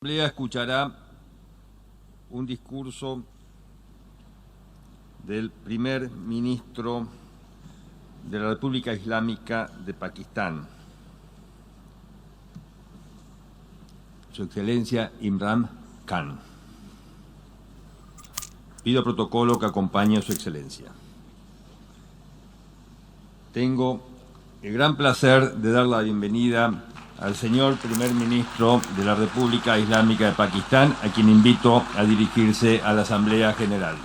La Asamblea escuchará un discurso del primer ministro de la República Islámica de Pakistán, Su Excelencia Imran Khan. Pido protocolo que acompañe a Su Excelencia. Tengo el gran placer de dar la bienvenida al señor primer ministro de la República Islámica de Pakistán, a quien invito a dirigirse a la Asamblea General.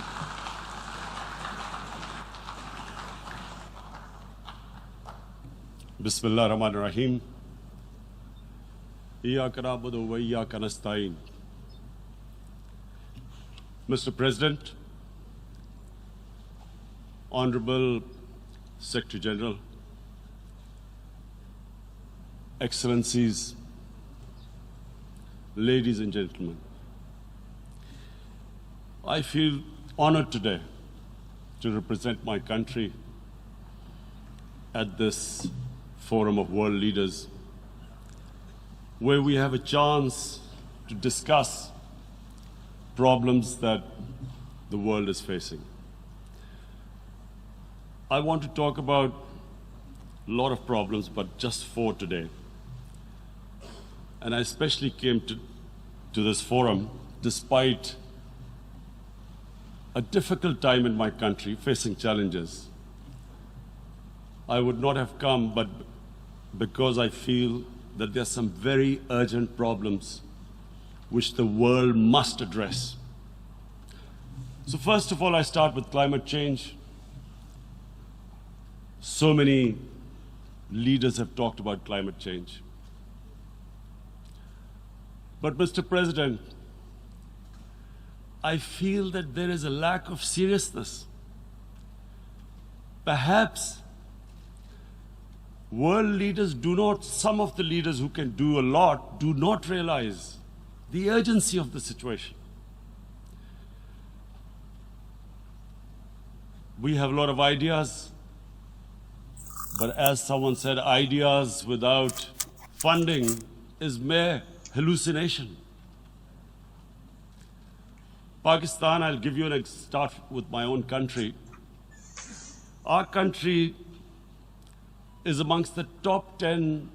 Bismillah ar-Rahman ar-Rahim. Iyyaka na'budu wa iyyaka nasta'in. Mr. President, Honorable Secretary General, Excellencies, ladies and gentlemen, I feel honored today to represent my country at this forum of world leaders, where we have a chance to discuss problems that the world is facing. I want to talk about a lot of problems, but just four today. And I especially came to this forum despite a difficult time in my country, facing challenges. I would not have come, but because I feel that there are some very urgent problems which the world must address. So first of all, I start with climate change. So many leaders have talked about climate change. But Mr. President, I feel that there is a lack of seriousness. Perhaps world leaders some of the leaders who can do a lot, do not realize the urgency of the situation. We have a lot of ideas, but as someone said, ideas without funding is mere hallucination. Pakistan, I'll give you start with my own country. Our country is amongst the top 10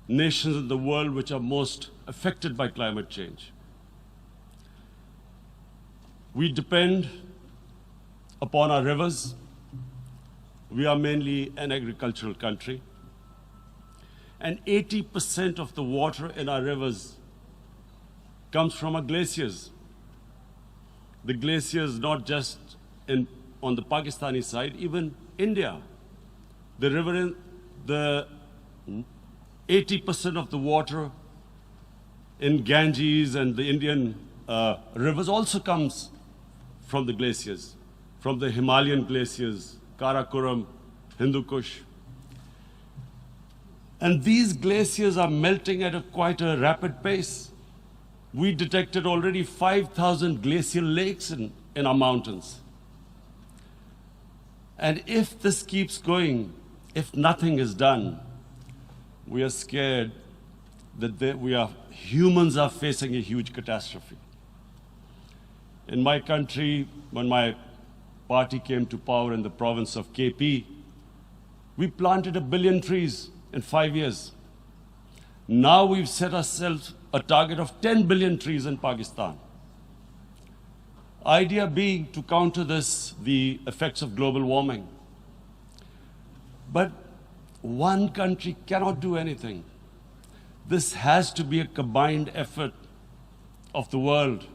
nations in the world which are most affected by climate change. We depend upon our rivers. We are mainly an agricultural country. And 80% of the water in our rivers comes from our glaciers. The glaciers not just on the Pakistani side, even India. The river, the 80% of the water in Ganges and the Indian rivers also comes from the glaciers, from the Himalayan glaciers, Karakoram, Hindu Kush. And these glaciers are melting at quite a rapid pace. We detected already 5,000 glacial lakes in our mountains. And if this keeps going, if nothing is done, we are scared that humans are facing a huge catastrophe. In my country, when my party came to power in the province of KP, we planted 1 billion trees in 5 years. Now we've set ourselves a target of 10 billion trees in Pakistan. Idea being to counter the effects of global warming. But one country cannot do anything. This has to be a combined effort of the world.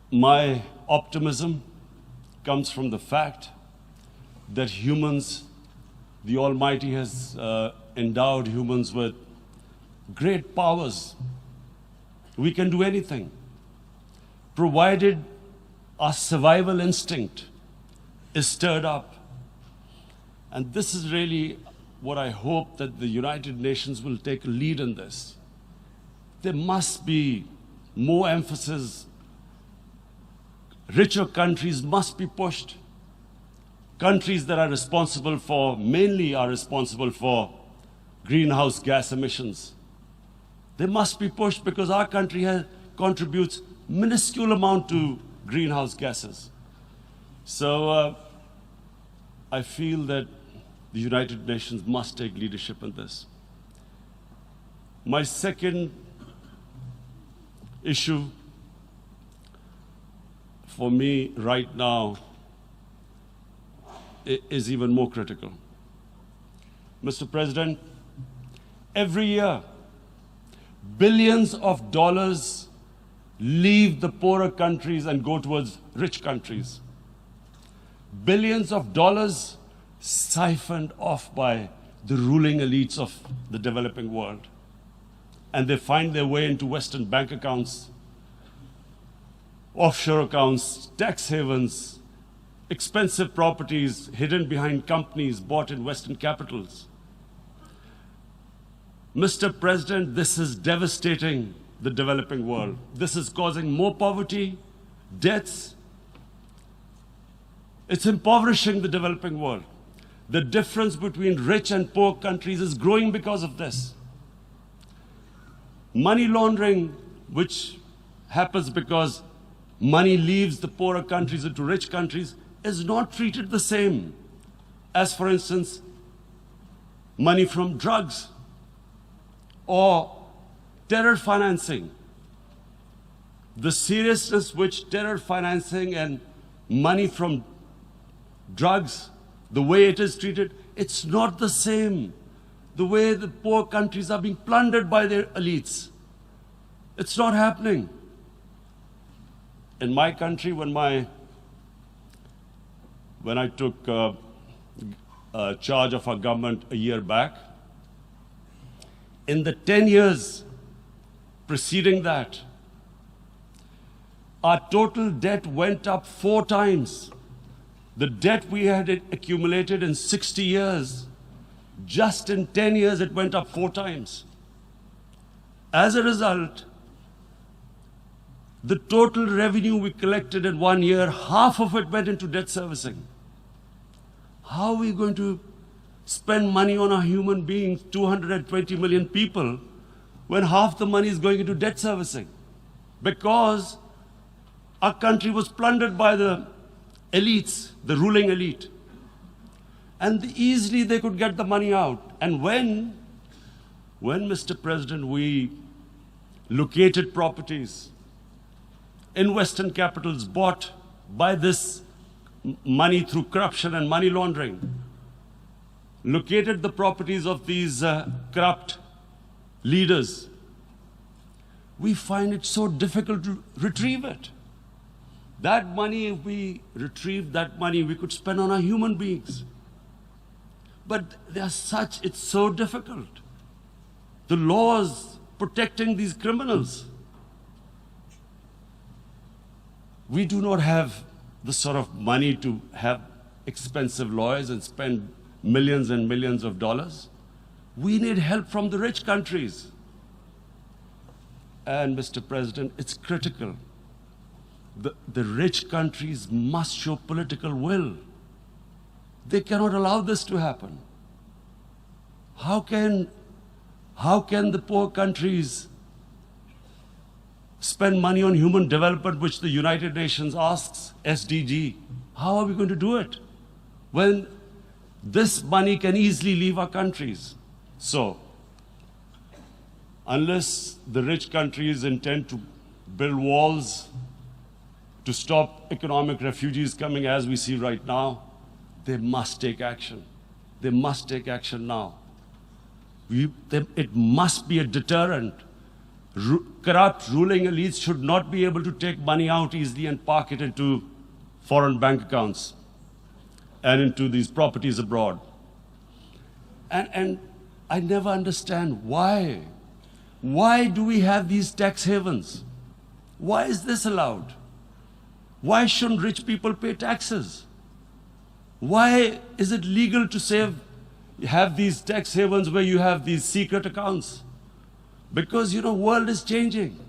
My optimism comes from the fact that humans, the Almighty has endowed humans with great powers. We can do anything, provided our survival instinct is stirred up. And this is really what I hope that the United Nations will take a lead in this. There must be more emphasis. Richer countries must be pushed. Countries that are responsible for greenhouse gas emissions. They must be pushed because our country contributes minuscule amount to greenhouse gases. So I feel that the United Nations must take leadership in this. My second issue for me right now is even more critical. Mr. President, every year, billions of dollars leave the poorer countries and go towards rich countries. Billions of dollars siphoned off by the ruling elites of the developing world. And they find their way into Western bank accounts, offshore accounts, tax havens, expensive properties hidden behind companies bought in Western capitals. Mr. President, this is devastating the developing world. This is causing more poverty, deaths. It's impoverishing the developing world. The difference between rich and poor countries is growing because of this. Money laundering, which happens because money leaves the poorer countries into rich countries, is not treated the same as, for instance, money from drugs or terror financing. The seriousness which terror financing and money from drugs, the way it is treated, it's not the same. The way the poor countries are being plundered by their elites. It's not happening. In my country, when I took charge of our government a year back, in the 10 years preceding that, our total debt went up 4 times. The debt we had accumulated in 60 years, just in 10 years, it went up 4 times. As a result, the total revenue we collected in 1 year, half of it went into debt servicing. How are we going to spend money on our human beings, 220 million people, when half the money is going into debt servicing? Because our country was plundered by the elites, the ruling elite. And easily they could get the money out. And when, Mr. President, we located properties in Western capitals bought by this money through corruption and money laundering, located the properties of these corrupt leaders, we find it so difficult to retrieve it. That money, if we retrieved that money, we could spend on our human beings. But it's so difficult. The laws protecting these criminals. We do not have the sort of money to have expensive lawyers and spend millions and millions of dollars. We need help from the rich countries. And Mr. President, it's critical. The rich countries must show political will. They cannot allow this to happen. How can the poor countries spend money on human development, which the United Nations asks, SDG? How are we going to do it when this money can easily leave our countries? So, unless the rich countries intend to build walls to stop economic refugees coming as we see right now, they must take action. They must take action now. It must be a deterrent. Corrupt ruling elites should not be able to take money out easily and park it into foreign bank accounts and into these properties abroad. And I never understand why. Why do we have these tax havens? Why is this allowed? Why shouldn't rich people pay taxes? Why is it legal to have these tax havens where you have these secret accounts? Because, the world is changing.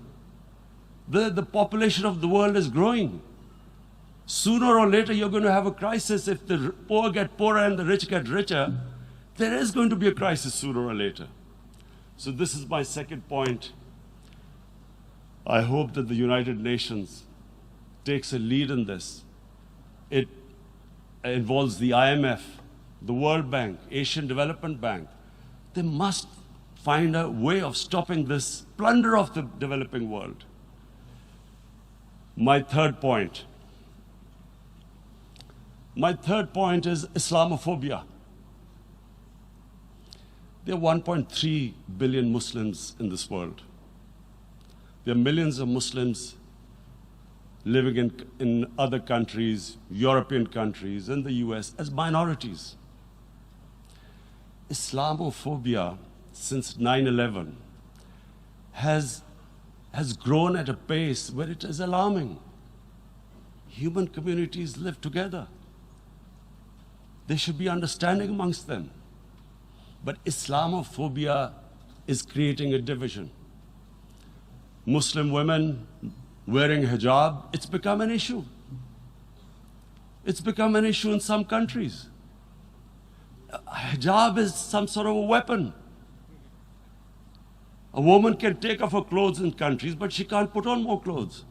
The population of the world is growing. Sooner or later, you're going to have a crisis. If the poor get poorer and the rich get richer, there is going to be a crisis sooner or later. So this is my second point. I hope that the United Nations takes a lead in this. It involves the IMF, the World Bank, Asian Development Bank. They must find a way of stopping this plunder of the developing world. My third point is Islamophobia. There are 1.3 billion Muslims in this world. There are millions of Muslims living in other countries, European countries, and the US as minorities. Islamophobia since 9/11 has grown at a pace where it is alarming. Human communities live together. There should be understanding amongst them. But Islamophobia is creating a division. Muslim women wearing hijab, it's become an issue. It's become an issue in some countries. Hijab is some sort of a weapon. A woman can take off her clothes in countries, but she can't put on more clothes.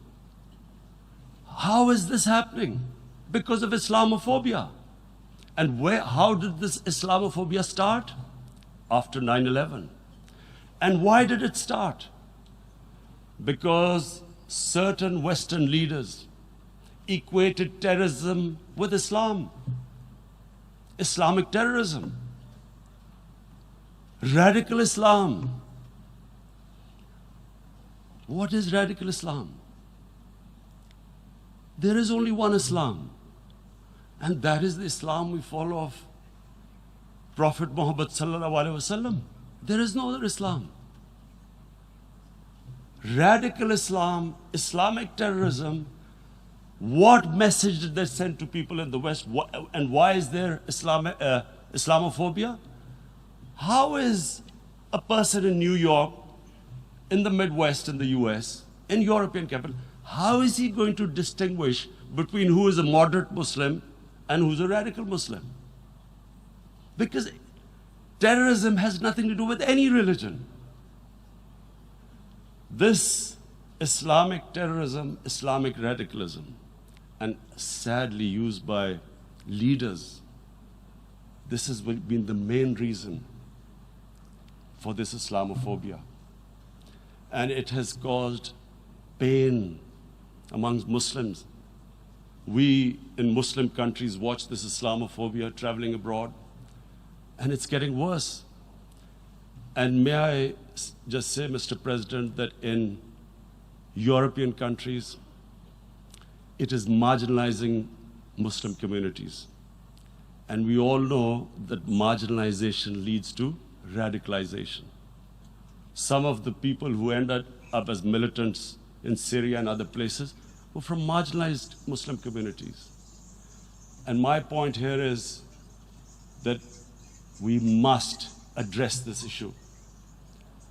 How is this happening? Because of Islamophobia. And how did this Islamophobia start? After 9/11. And why did it start? Because certain Western leaders equated terrorism with Islam. Islamic terrorism. Radical Islam. What is radical Islam? There is only one Islam, and that is the Islam we follow of Prophet Muhammad sallallahu alaihi wasallam. There is no other Islam. Radical Islam, Islamic terrorism, what message did they send to people in the West? And why is there Islamophobia? How is a person in New York, in the Midwest, in the US, in European capital, how is he going to distinguish between who is a moderate Muslim and who's a radical Muslim? Because terrorism has nothing to do with any religion. This Islamic terrorism, Islamic radicalism, and sadly used by leaders, this has been the main reason for this Islamophobia. And it has caused pain amongst Muslims. We in Muslim countries watch this Islamophobia traveling abroad, and it's getting worse. And may I just say, Mr. President, that in European countries, it is marginalizing Muslim communities. And we all know that marginalization leads to radicalization. Some of the people who ended up as militants in Syria and other places were from marginalized Muslim communities. And my point here is that we must address this issue.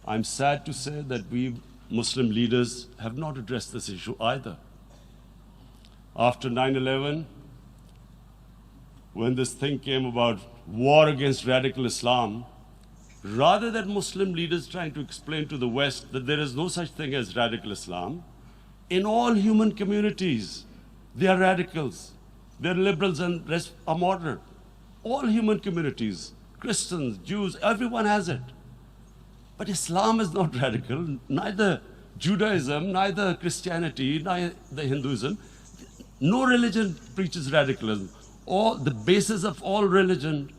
I'm sad to say that we Muslim leaders have not addressed this issue either. After 9/11, when this thing came about war against radical Islam, rather than Muslim leaders trying to explain to the West that there is no such thing as radical Islam, in all human communities, they are radicals. They're liberals and rest are moderate. All human communities, Christians, Jews, everyone has it. But Islam is not radical, neither Judaism, neither Christianity, neither Hinduism. No religion preaches radicalism. The basis of all religion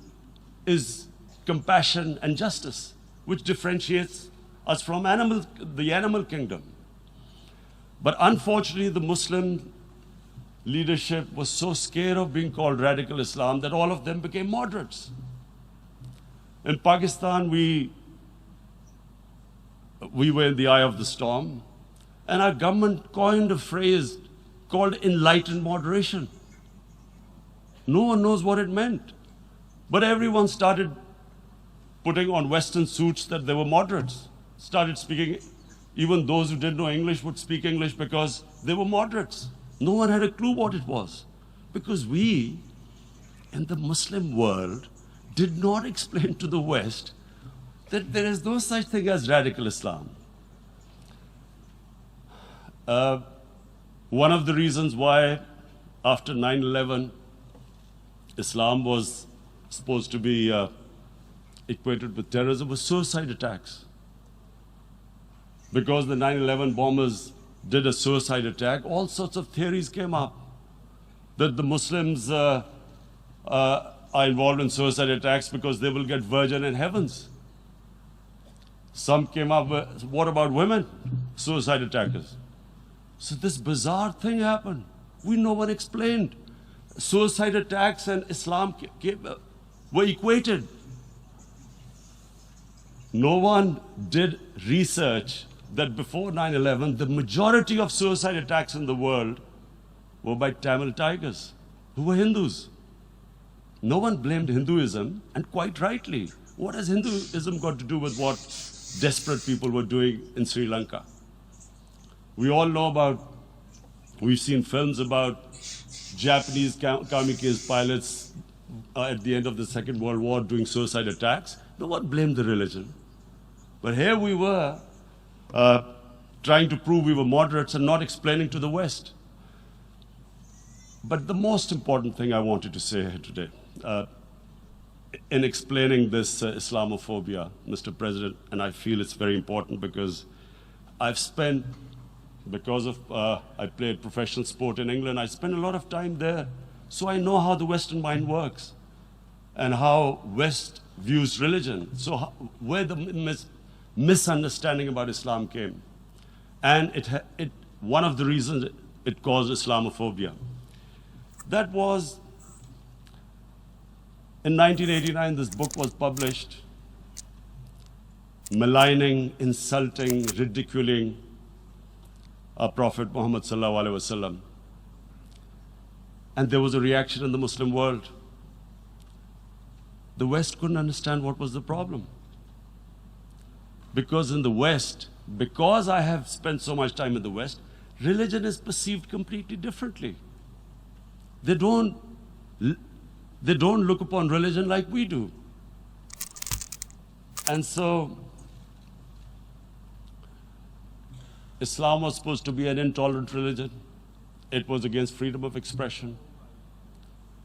is compassion and justice, which differentiates us from the animal kingdom. But unfortunately, the Muslim leadership was so scared of being called radical Islam that all of them became moderates. In Pakistan, we were in the eye of the storm, and our government coined a phrase called enlightened moderation. No one knows what it meant, but everyone started putting on Western suits that they were moderates, started speaking. Even those who didn't know English would speak English because they were moderates. No one had a clue what it was, because we, in the Muslim world, did not explain to the West that there is no such thing as radical Islam. One of the reasons why after 9/11 Islam was supposed to be equated with terrorism was suicide attacks. Because the 9/11 bombers did a suicide attack, all sorts of theories came up that the Muslims are involved in suicide attacks because they will get virgin in heavens. Some came up with, what about women, suicide attackers? So this bizarre thing happened. No one explained. Suicide attacks and Islam were equated. No one did research that before 9/11, the majority of suicide attacks in the world were by Tamil Tigers, who were Hindus. No one blamed Hinduism, and quite rightly. What has Hinduism got to do with what desperate people were doing in Sri Lanka? We all know we've seen films about Japanese kamikaze pilots at the end of the Second World War doing suicide attacks. No one blamed the religion. But here we were trying to prove we were moderates and not explaining to the West. But the most important thing I wanted to say here today, in explaining this Islamophobia, Mr. President, and I feel it's very important because I played professional sport in England, I spent a lot of time there, so I know how the Western mind works and how West views religion. So where the misunderstanding about Islam came. And one of the reasons it caused Islamophobia. That was, in 1989, this book was published, maligning, insulting, ridiculing our Prophet Muhammad sallallahu alaihi wasallam. And there was a reaction in the Muslim world. The West couldn't understand what was the problem. Because in the West, because I have spent so much time in the West, religion is perceived completely differently. They don't look upon religion like we do. And so Islam was supposed to be an intolerant religion. It was against freedom of expression.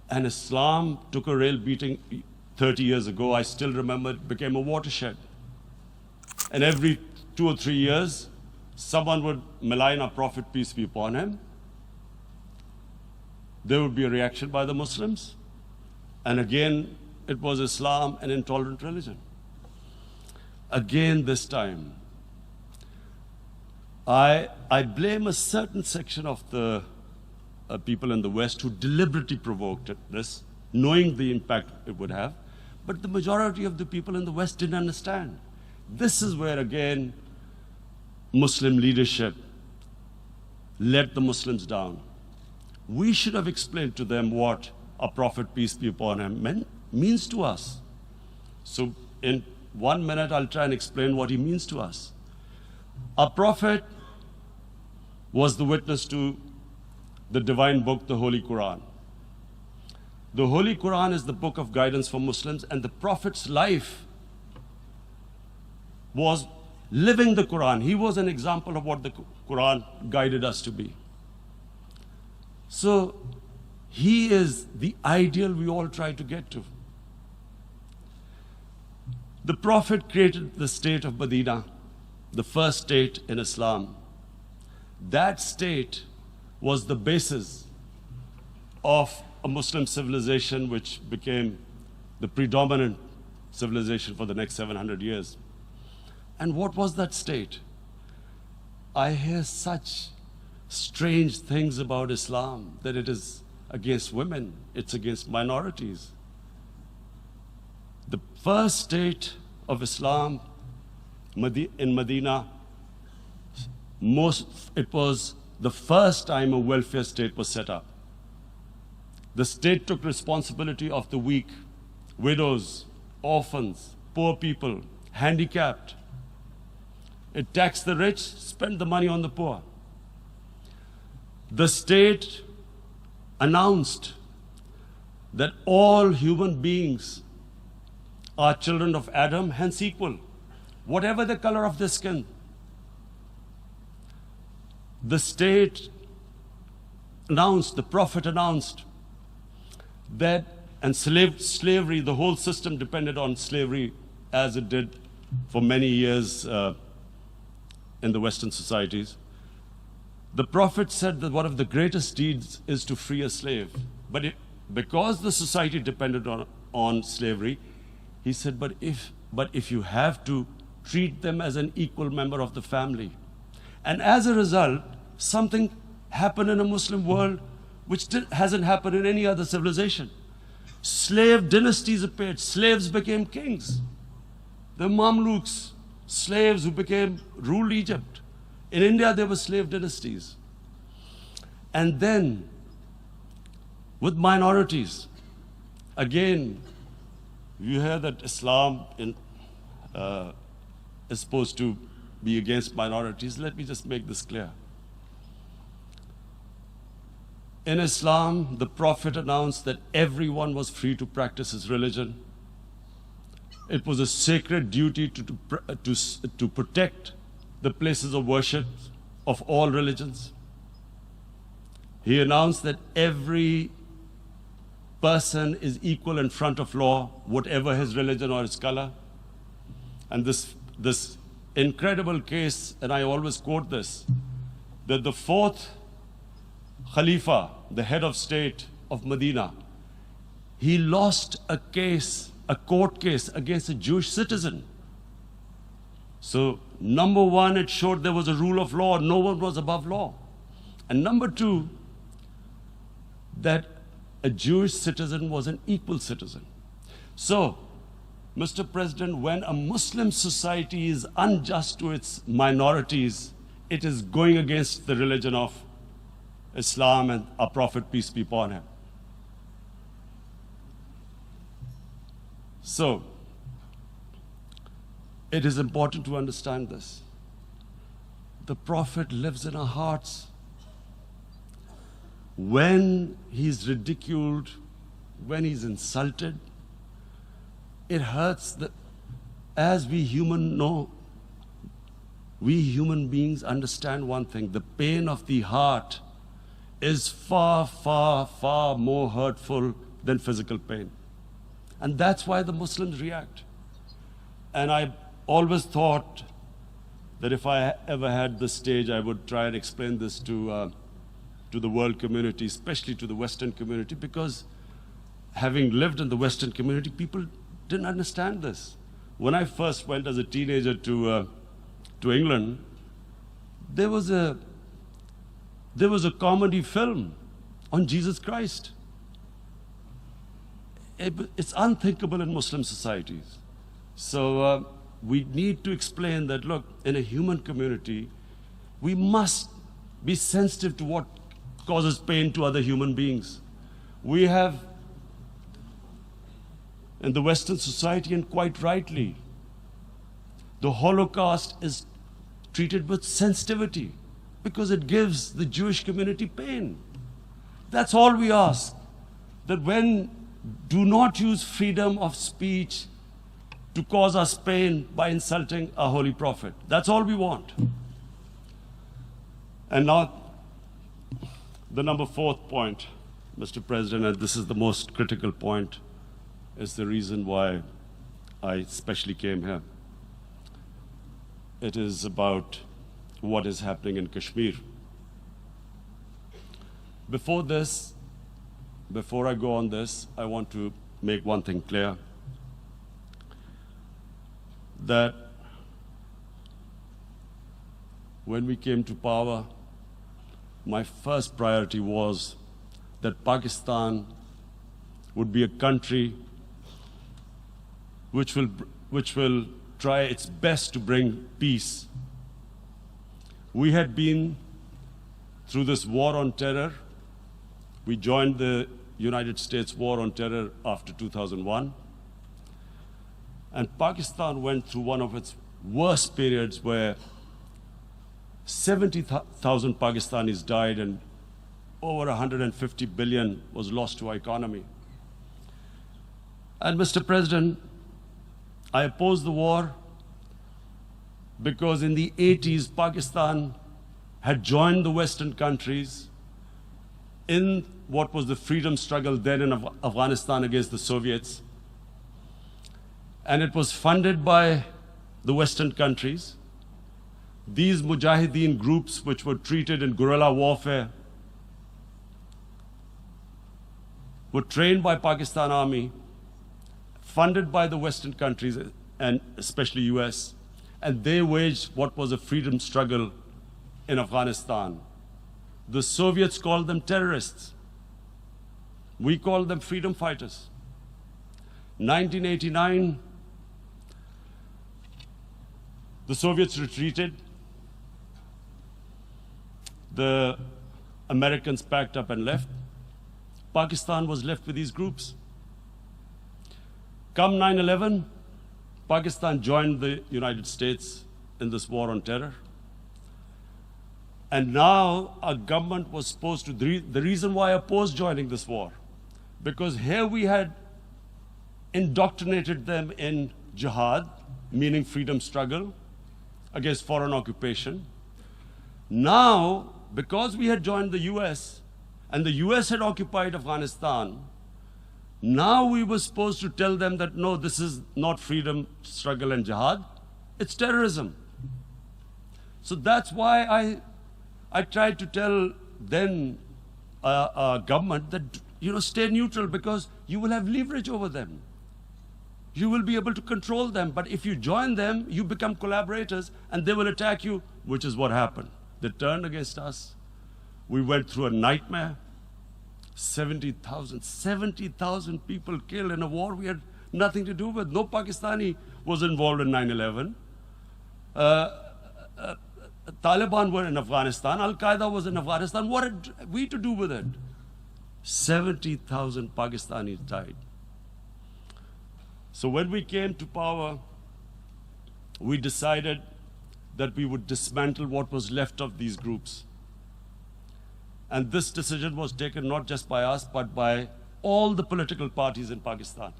And Islam took a real beating 30 years ago. I still remember it became a watershed. And every 2 or 3 years, someone would malign our Prophet, peace be upon him. There would be a reaction by the Muslims. And again, it was Islam, an intolerant religion. Again, this time, I blame a certain section of the people in the West who deliberately provoked this, knowing the impact it would have. But the majority of the people in the West didn't understand. This is where, again, Muslim leadership let the Muslims down. We should have explained to them what our Prophet, peace be upon him, means to us. So in 1 minute, I'll try and explain what he means to us. Our Prophet was the witness to the divine book, the Holy Quran. The Holy Quran is the book of guidance for Muslims, and the Prophet's life was living the Quran. He was an example of what the Quran guided us to be. So he is the ideal we all try to get to. The Prophet created the state of Medina, the first state in Islam. That state was the basis of a Muslim civilization which became the predominant civilization for the next 700 years. And what was that state? I hear such strange things about Islam, that it is against women, it's against minorities. The first state of Islam in Medina, it was the first time a welfare state was set up. The state took responsibility of the weak, widows, orphans, poor people, handicapped. It taxed the rich, spent the money on the poor. The state announced that all human beings are children of Adam, hence equal, whatever the color of their skin. The state announced, the Prophet announced that, and slavery, the whole system depended on slavery as it did for many years in the Western societies. The Prophet said that one of the greatest deeds is to free a slave. But because the society depended on slavery, he said, but if you have to, treat them as an equal member of the family. And as a result, something happened in a Muslim world which hasn't happened in any other civilization. Slave dynasties appeared. Slaves became kings. The Mamluks, slaves who ruled Egypt. In India, there were slave dynasties. And then, with minorities, again, you hear that Islam is supposed to be against minorities. Let me just make this clear. In Islam, the Prophet announced that everyone was free to practice his religion. It was a sacred duty to protect the places of worship of all religions. He announced that every person is equal in front of law, whatever his religion or his color. And this incredible case, and I always quote this, that the fourth Khalifa, the head of state of Medina, he lost a court case against a Jewish citizen. So, number one, it showed there was a rule of law, no one was above law. And number two, that a Jewish citizen was an equal citizen. So, Mr. President, when a Muslim society is unjust to its minorities, it is going against the religion of Islam and our Prophet, peace be upon him. So, it is important to understand this. The Prophet lives in our hearts. When he's ridiculed, when he's insulted, it hurts. As we human beings understand one thing, the pain of the heart is far, far, far more hurtful than physical pain. And that's why the Muslims react. And I always thought that if I ever had this stage, I would try and explain this to the world community, especially to the Western community, because having lived in the Western community, people didn't understand this. When I first went as a teenager to England, there was a comedy film on Jesus Christ. It's unthinkable in Muslim societies. So we need to explain that, look, in a human community, we must be sensitive to what causes pain to other human beings. We have, in the Western society, and quite rightly, the Holocaust is treated with sensitivity because it gives the Jewish community pain. That's all we ask. That do not use freedom of speech to cause us pain by insulting our Holy Prophet. That's all we want. And now, the number fourth point, Mr. President, and this is the most critical point, is the reason why I especially came here. It is about what is happening in Kashmir. Before I go on this, I want to make one thing clear, that when we came to power, my first priority was that Pakistan would be a country which will try its best to bring peace. We had been through this war on terror. We joined the United States war on terror after 2001. And Pakistan went through one of its worst periods where 70,000 Pakistanis died and over 150 billion was lost to our economy. And Mr. President, I opposed the war because in the 80s, Pakistan had joined the Western countries in what was the freedom struggle then in Afghanistan against the Soviets. And it was funded by the Western countries. These Mujahideen groups, which were treated in guerrilla warfare, were trained by Pakistan Army, funded by the Western countries, and especially US, and they waged what was a freedom struggle in Afghanistan. The Soviets called them terrorists. We called them freedom fighters. 1989, the Soviets retreated. The Americans packed up and left. Pakistan was left with these groups. Come 9/11, Pakistan joined the United States in this war on terror. And now our government was supposed to, the reason why I opposed joining this war, because here we had indoctrinated them in jihad, meaning freedom struggle against foreign occupation. Now, because we had joined the US, and the US had occupied Afghanistan, now we were supposed to tell them that, no, this is not freedom struggle and jihad, it's terrorism. So that's why I tried to tell then government that, stay neutral, because you will have leverage over them. You will be able to control them. But if you join them, you become collaborators and they will attack you, which is what happened. They turned against us. We went through a nightmare. 70,000 people killed in a war we had nothing to do with. No Pakistani was involved in 9/11. Taliban were in Afghanistan. Al-Qaeda was in Afghanistan. What had we to do with it? 70,000 Pakistanis died. So when we came to power, we decided that we would dismantle what was left of these groups. And this decision was taken not just by us, but by all the political parties in Pakistan.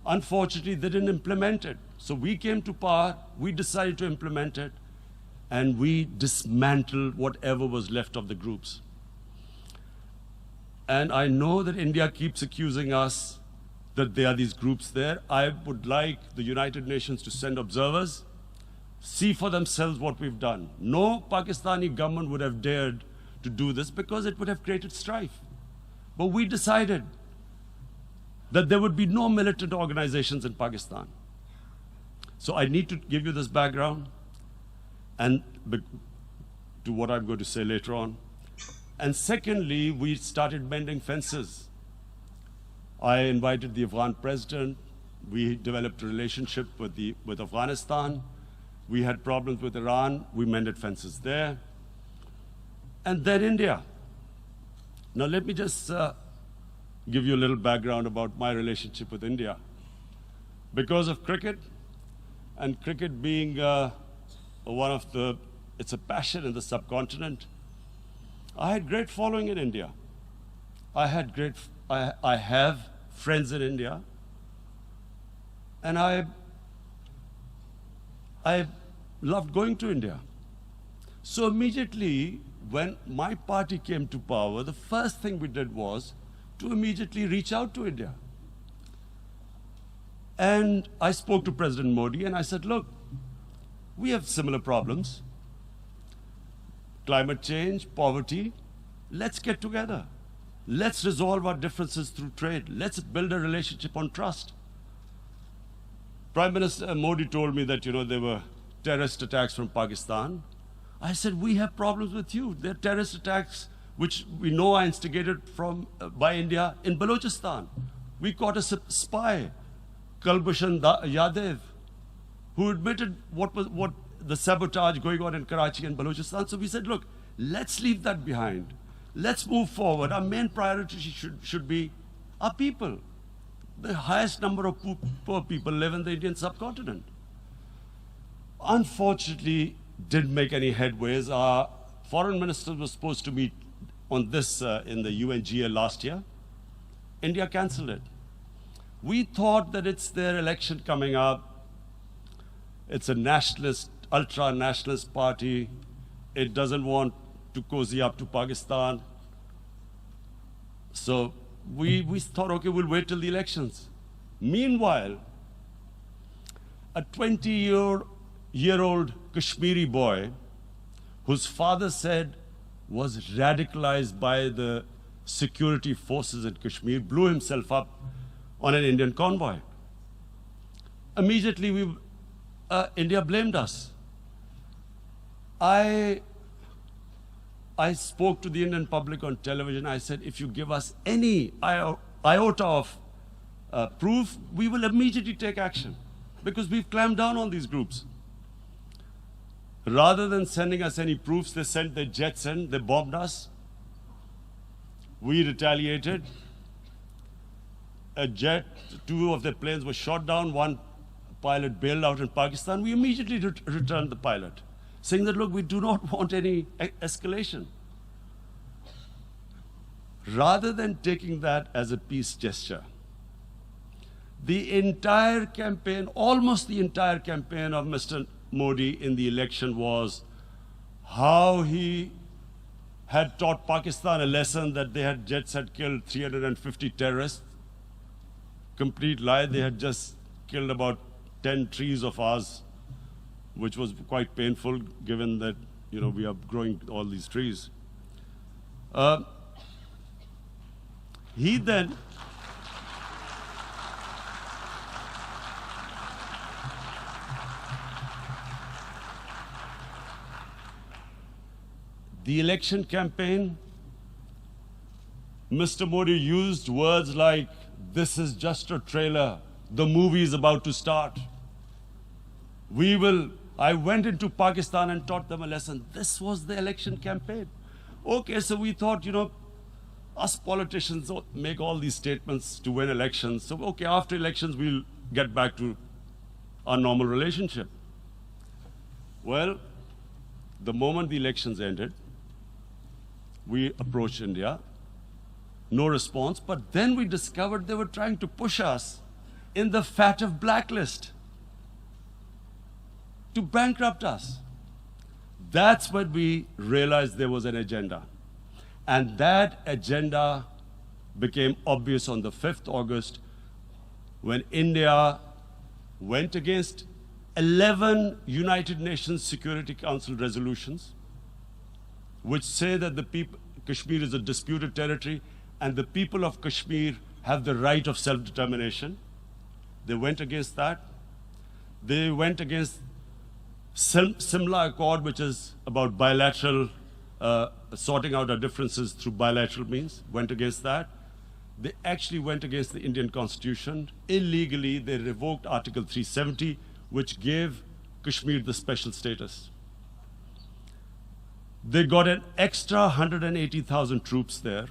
Unfortunately, they didn't implement it. So we came to power, we decided to implement it, and we dismantled whatever was left of the groups. And I know that India keeps accusing us that there are these groups there. I would like the United Nations to send observers, see for themselves what we've done. No Pakistani government would have dared to do this because it would have created strife. But we decided that there would be no militant organizations in Pakistan. So I need to give you this background and to what I'm going to say later on. And secondly, we started mending fences. I invited the Afghan president. We developed a relationship with Afghanistan. We had problems with Iran. We mended fences there. And then India. Now let me just give you a little background about my relationship with India. Because of cricket, and cricket being it's a passion in the subcontinent, I had great following in India. I have friends in India, and I loved going to India. So immediately, when my party came to power, the first thing we did was to immediately reach out to India. And I spoke to President Modi and I said, look, we have similar problems. Climate change, poverty, let's get together. Let's resolve our differences through trade. Let's build a relationship on trust. Prime Minister Modi told me that, there were terrorist attacks from Pakistan. I said, we have problems with you. There are terrorist attacks which we know are instigated by India in Balochistan. We caught a spy, Kulbhushan Yadav, who admitted what the sabotage going on in Karachi and Balochistan. So we said, look, let's leave that behind. Let's move forward. Our main priority should be our people. The highest number of poor people live in the Indian subcontinent. Unfortunately, didn't make any headways. Our foreign minister was supposed to meet on this in the UNGA last year. India cancelled it. We thought that it's their election coming up. It's a nationalist, ultra-nationalist party. It doesn't want to cozy up to Pakistan. So we thought, okay, we'll wait till the elections. Meanwhile, a 20-year-old Kashmiri boy, whose father said was radicalized by the security forces in Kashmir, blew himself up on an Indian convoy. Immediately, India blamed us. I spoke to the Indian public on television. I said, if you give us any iota of proof, we will immediately take action, because we've clamped down on these groups. Rather than sending us any proofs, they sent their jets in, they bombed us. We retaliated. A jet, 2 of their planes were shot down, 1 pilot bailed out in Pakistan. We immediately returned the pilot, saying that, look, we do not want any escalation. Rather than taking that as a peace gesture, the entire campaign, almost the entire campaign of Mr. Modi in the election was how he had taught Pakistan a lesson that jets had killed 350 terrorists. Complete lie. They had just killed about 10 trees of ours, which was quite painful given that, we are growing all these trees. He then the election campaign, Mr. Modi used words like, this is just a trailer, the movie is about to start. I went into Pakistan and taught them a lesson. This was the election campaign. Okay, so we thought, us politicians make all these statements to win elections. So, okay, after elections, we'll get back to our normal relationship. Well, the moment the elections ended, we approached India. No response, but then we discovered they were trying to push us in the FATF blacklist to bankrupt us. That's when we realized there was an agenda. And that agenda became obvious on the 5th August when India went against 11 United Nations Security Council resolutions which say that Kashmir is a disputed territory and the people of Kashmir have the right of self-determination. They went against that. They went against Simla Accord, which is about bilateral, sorting out our differences through bilateral means, went against that. They actually went against the Indian Constitution. Illegally, they revoked Article 370, which gave Kashmir the special status. They got an extra 180,000 troops there.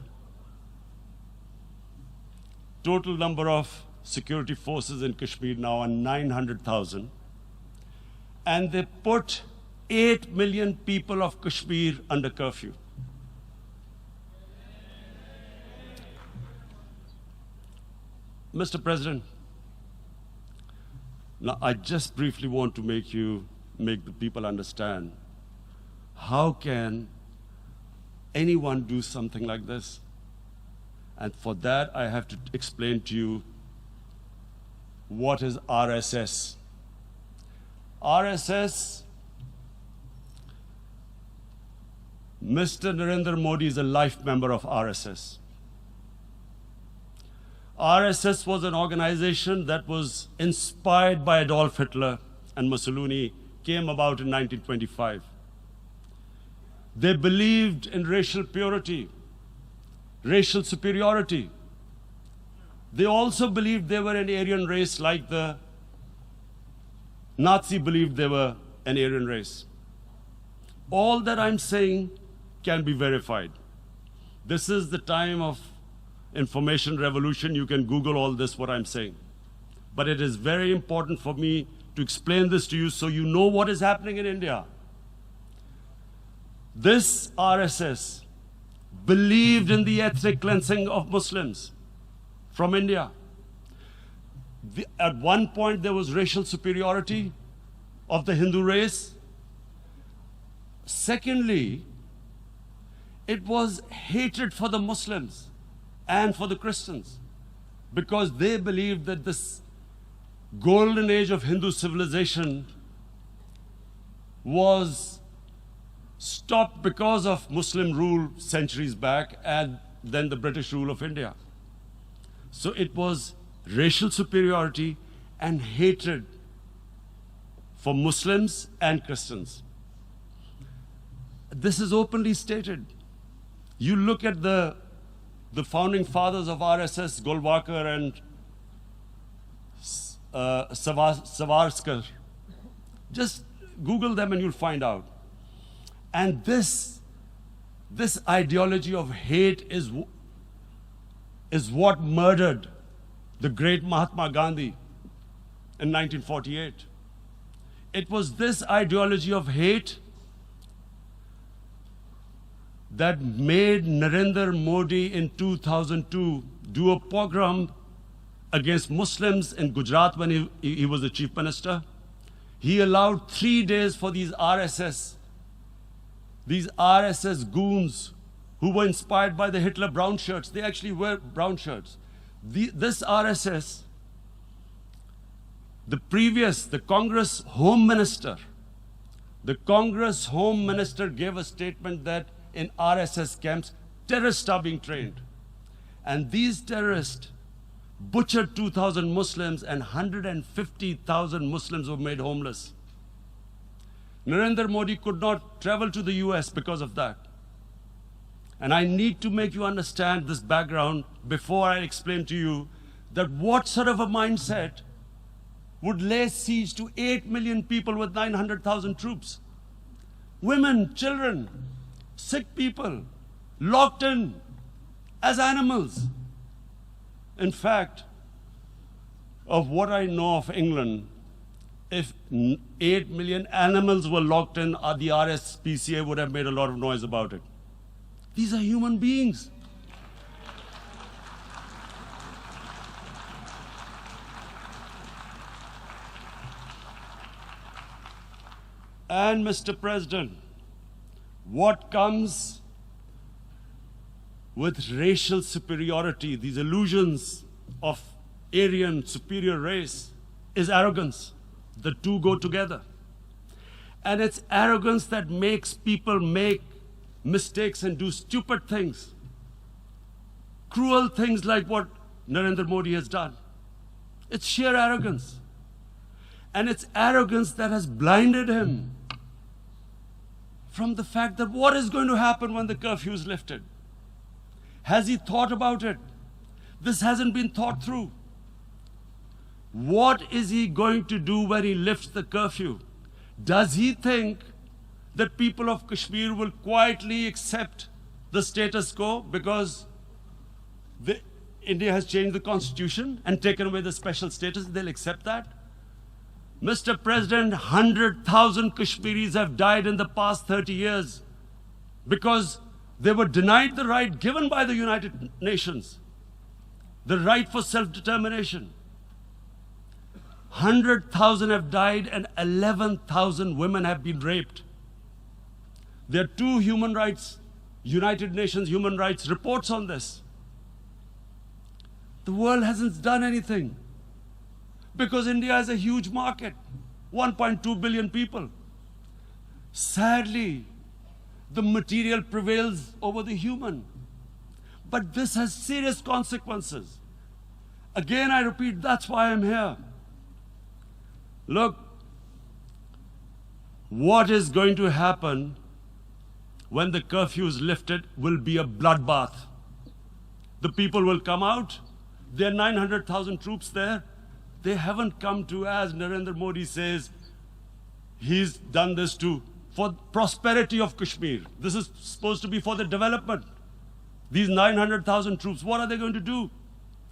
Total number of security forces in Kashmir now are 900,000. And they put 8 million people of Kashmir under curfew. Mr. President, now I just briefly want to make the people understand, how can anyone do something like this? And for that, I have to explain to you what is RSS. RSS, Mr. Narendra Modi is a life member of RSS. RSS was an organization that was inspired by Adolf Hitler and Mussolini, came about in 1925. They believed in racial purity, racial superiority. They also believed they were an Aryan race like the Nazi believed they were an Aryan race. All that I'm saying can be verified. This is the time of information revolution. You can Google all this, what I'm saying. But it is very important for me to explain this to you so you know what is happening in India. This RSS believed in the ethnic cleansing of Muslims from India. At one point, there was racial superiority of the Hindu race. Secondly, it was hatred for the Muslims and for the Christians, because they believed that this golden age of Hindu civilization was stopped because of Muslim rule centuries back and then the British rule of India. So it was racial superiority and hatred for Muslims and Christians. This is openly stated. You look at the founding fathers of RSS, Golwalkar and Savarkar. Just Google them and you'll find out. And this ideology of hate is what murdered the great Mahatma Gandhi in 1948. It was this ideology of hate that made Narendra Modi in 2002 do a pogrom against Muslims in Gujarat when he was the chief minister. He allowed 3 days for these RSS goons who were inspired by the Hitler brown shirts. They actually wear brown shirts. This RSS, the Congress Home Minister gave a statement that in RSS camps, terrorists are being trained. And these terrorists butchered 2,000 Muslims and 150,000 Muslims were made homeless. Narendra Modi could not travel to the US because of that. And I need to make you understand this background before I explain to you that what sort of a mindset would lay siege to 8 million people with 900,000 troops. Women, children, sick people, locked in as animals. In fact, of what I know of England, if 8 million animals were locked in, the RSPCA would have made a lot of noise about it. These are human beings. And Mr. President, what comes with racial superiority, these illusions of Aryan superior race, is arrogance. The two go together. And it's arrogance that makes people make mistakes and do stupid things. Cruel things like what Narendra Modi has done. It's sheer arrogance. And it's arrogance that has blinded him from the fact that what is going to happen when the curfew is lifted? Has he thought about it? This hasn't been thought through. What is he going to do when he lifts the curfew? Does he think that people of Kashmir will quietly accept the status quo because India has changed the constitution and taken away the special status? They'll accept that? Mr. President, 100,000 Kashmiris have died in the past 30 years because they were denied the right given by the United Nations, the right for self-determination. 100,000 have died and 11,000 women have been raped. There are 2 human rights, United Nations human rights reports on this. The world hasn't done anything because India is a huge market, 1.2 billion people. Sadly, the material prevails over the human. But this has serious consequences. Again, I repeat, that's why I'm here. Look, what is going to happen when the curfew is lifted will be a bloodbath. The people will come out. There are 900,000 troops there. They haven't come to, as Narendra Modi says, he's done this for prosperity of Kashmir. This is supposed to be for the development. These 900,000 troops, what are they going to do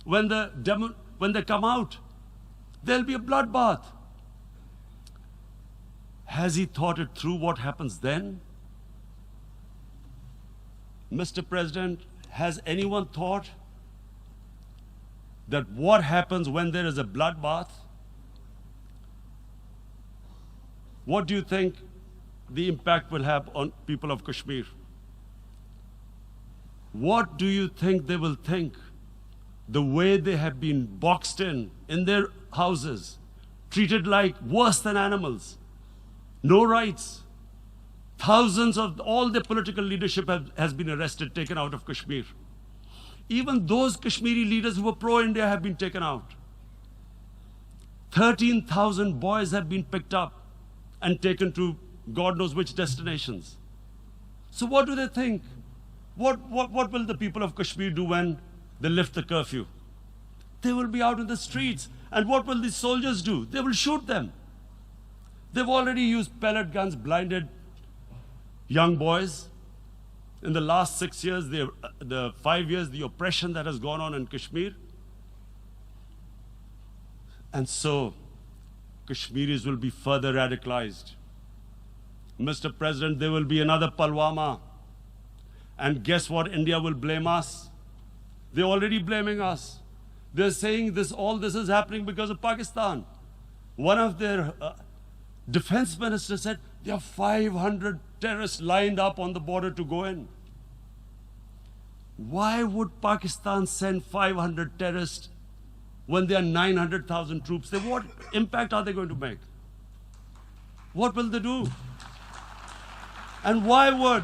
when they come out? There'll be a bloodbath. Has he thought it through what happens then? Mr. President, has anyone thought that what happens when there is a bloodbath? What do you think the impact will have on people of Kashmir? What do you think they will think? The way they have been boxed in their houses, treated like worse than animals, no rights. Thousands of all the political leadership has been arrested, taken out of Kashmir. Even those Kashmiri leaders who were pro-India have been taken out. 13,000 boys have been picked up and taken to God knows which destinations. So what do they think? What will the people of Kashmir do when they lift the curfew? They will be out in the streets. And what will the soldiers do? They will shoot them. They've already used pellet guns, blinded young boys. In the last 6 years, the 5 years, the oppression that has gone on in Kashmir. And so, Kashmiris will be further radicalized. Mr. President, there will be another Pulwama. And guess what? India will blame us. They're already blaming us. They're saying all this is happening because of Pakistan. One of their defense ministers said, there are 500 terrorists lined up on the border to go in. Why would Pakistan send 500 terrorists when there are 900,000 troops? What impact are they going to make? What will they do? And why would?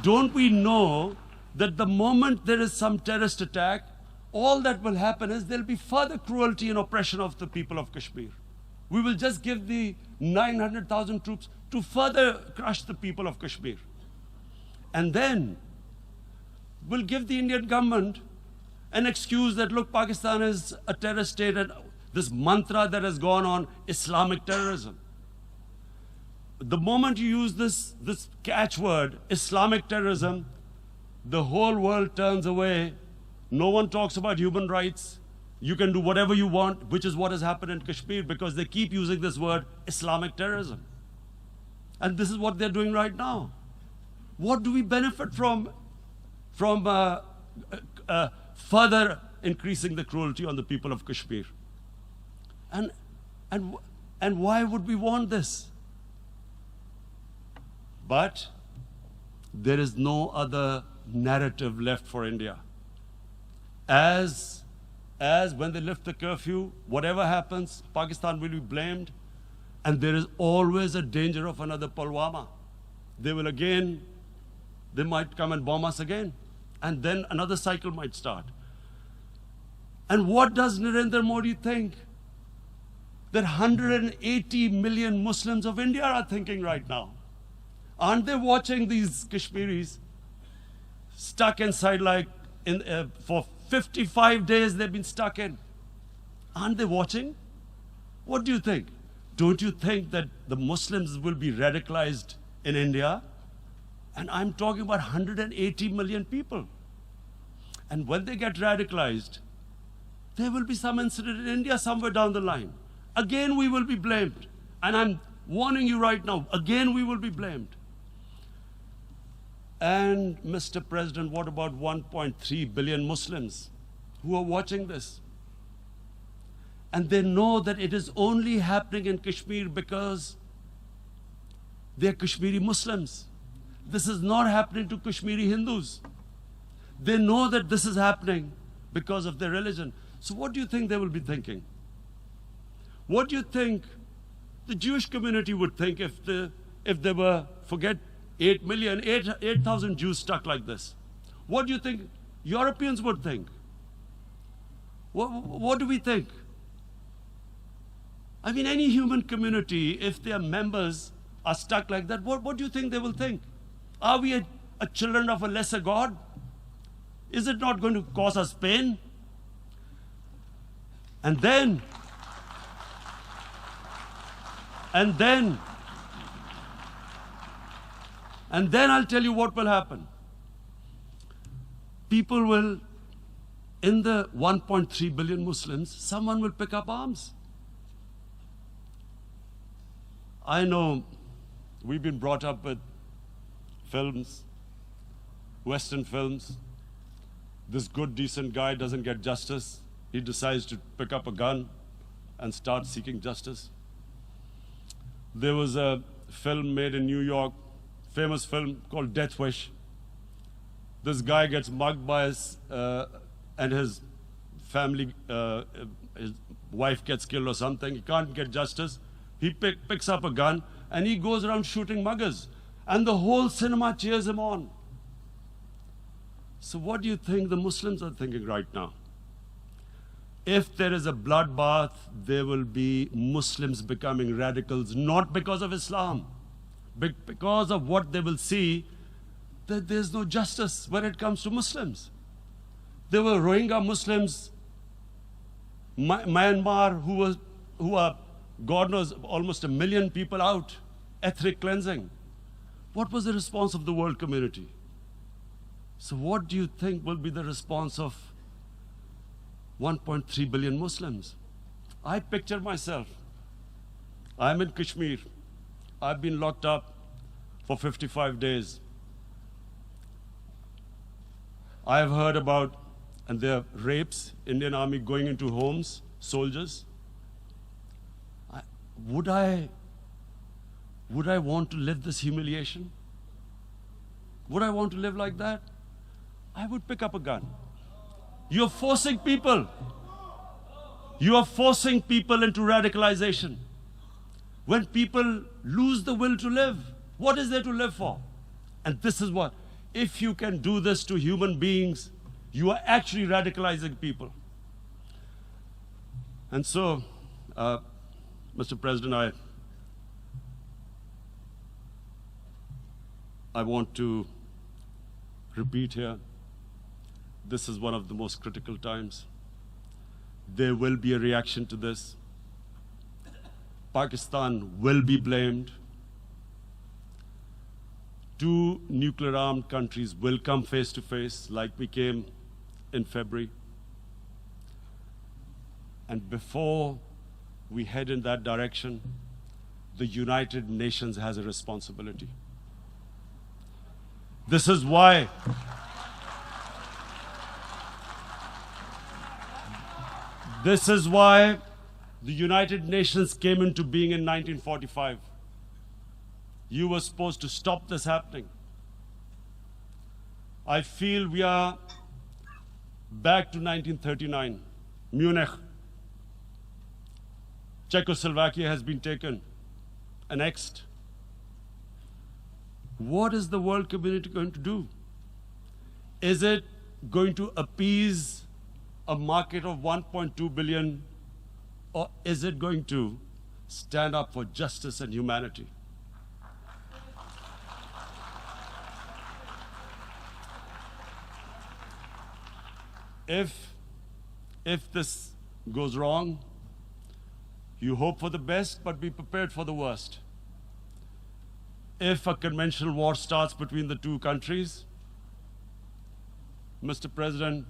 Don't we know that the moment there is some terrorist attack, all that will happen is there'll be further cruelty and oppression of the people of Kashmir. We will just give the 900,000 troops to further crush the people of Kashmir. And then we'll give the Indian government an excuse that, look, Pakistan is a terrorist state, and this mantra that has gone on, Islamic terrorism. The moment you use this catchword, Islamic terrorism, the whole world turns away. No one talks about human rights. You can do whatever you want, which is what has happened in Kashmir, because they keep using this word, Islamic terrorism. And this is what they're doing right now. What do we benefit from further increasing the cruelty on the people of Kashmir? And why would we want this? But there is no other narrative left for India. As when they lift the curfew, whatever happens, Pakistan will be blamed, and there is always a danger of another Pulwama. They might come and bomb us again, and then another cycle might start. And what does Narendra Modi think? That 180 million Muslims of India are thinking right now. Aren't they watching these Kashmiris stuck inside for 55 days they've been stuck in? Aren't they watching? What do you think? Don't you think that the Muslims will be radicalized in India? And I'm talking about 180 million people. And when they get radicalized, there will be some incident in India somewhere down the line. Again, we will be blamed. And I'm warning you right now, again, we will be blamed. And Mr. President, what about 1.3 billion Muslims who are watching this? And they know that it is only happening in Kashmir because they're Kashmiri Muslims. This is not happening to Kashmiri Hindus. They know that this is happening because of their religion. So what do you think they will be thinking? What do you think the Jewish community would think if they were, forget 8,000 Jews stuck like this? What do you think Europeans would think? What do we think? I mean, any human community, if their members are stuck like that, what do you think they will think? Are we a children of a lesser God? Is it not going to cause us pain? And then I'll tell you what will happen. People will, in the 1.3 billion Muslims, someone will pick up arms. I know we've been brought up with films, Western films. This good, decent guy doesn't get justice. he decides to pick up a gun and start seeking justice. There was a film made in New York, famous film called Death Wish. This guy gets mugged by and his family, his wife gets killed or something. He can't get justice. He picks up a gun and he goes around shooting muggers. And the whole cinema cheers him on. So what do you think the Muslims are thinking right now? If there is a bloodbath, there will be Muslims becoming radicals, not because of Islam, but because of what they will see, that there's no justice when it comes to Muslims. There were Rohingya Muslims, Myanmar, who are, God knows, almost 1 million people out, ethnic cleansing. What was the response of the world community? So what do you think will be the response of 1.3 billion Muslims? I picture myself. I'm in Kashmir. I've been locked up for 55 days. I've heard about, and there are rapes, Indian Army going into homes, soldiers. Would I want to live this humiliation? Would I want to live like that? I would pick up a gun. You're forcing people. You are forcing people into radicalization. When people lose the will to live, what is there to live for? And this is what, if you can do this to human beings, you are actually radicalizing people. And so, Mr. President, I want to repeat here, this is one of the most critical times. There will be a reaction to this. Pakistan will be blamed. 2 nuclear-armed countries will come face to face like we came in February. And before we head in that direction, the United Nations has a responsibility. This is why the United Nations came into being in 1945. You were supposed to stop this happening. I feel we are back to 1939, Munich. Czechoslovakia has been taken, annexed. What is the world community going to do? Is it going to appease a market of 1.2 billion, or is it going to stand up for justice and humanity? If this goes wrong, you hope for the best, but be prepared for the worst. If a conventional war starts between the 2 countries, Mr. President,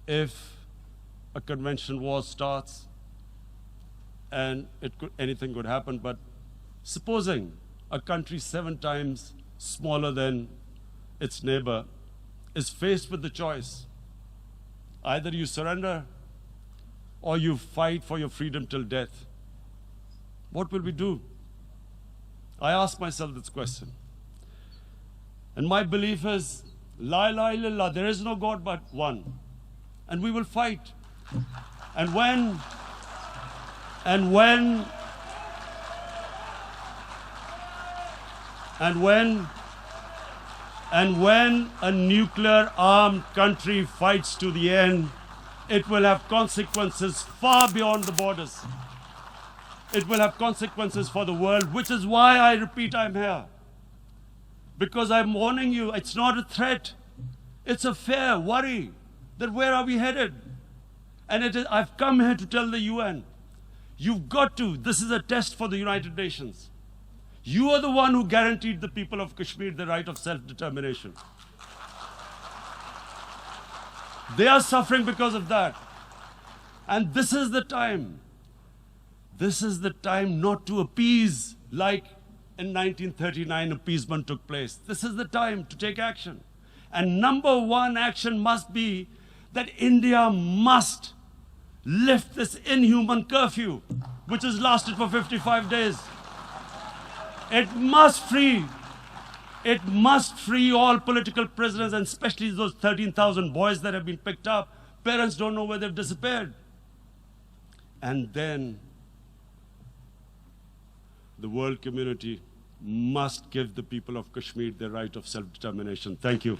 if a conventional war starts, and anything could happen, but supposing a country 7 times smaller than its neighbor is faced with the choice, either you surrender or you fight for your freedom till death, what will we do? I ask myself this question. And my belief is, La ilaha illallah, there is no God but one. And we will fight. And when a nuclear-armed country fights to the end, it will have consequences far beyond the borders. It will have consequences for the world, which is why I repeat I'm here. Because I'm warning you, it's not a threat. It's a fair worry that where are we headed? And I've come here to tell the UN, you've got to, this is a test for the United Nations. You are the one who guaranteed the people of Kashmir the right of self-determination. They are suffering because of that. And this is the time. This is the time not to appease like in 1939 appeasement took place. This is the time to take action. And number 1 action must be that India must lift this inhuman curfew, which has lasted for 55 days. It must free all political prisoners, and especially those 13,000 boys that have been picked up. Parents don't know where they've disappeared. And then the world community must give the people of Kashmir the right of self-determination. Thank you.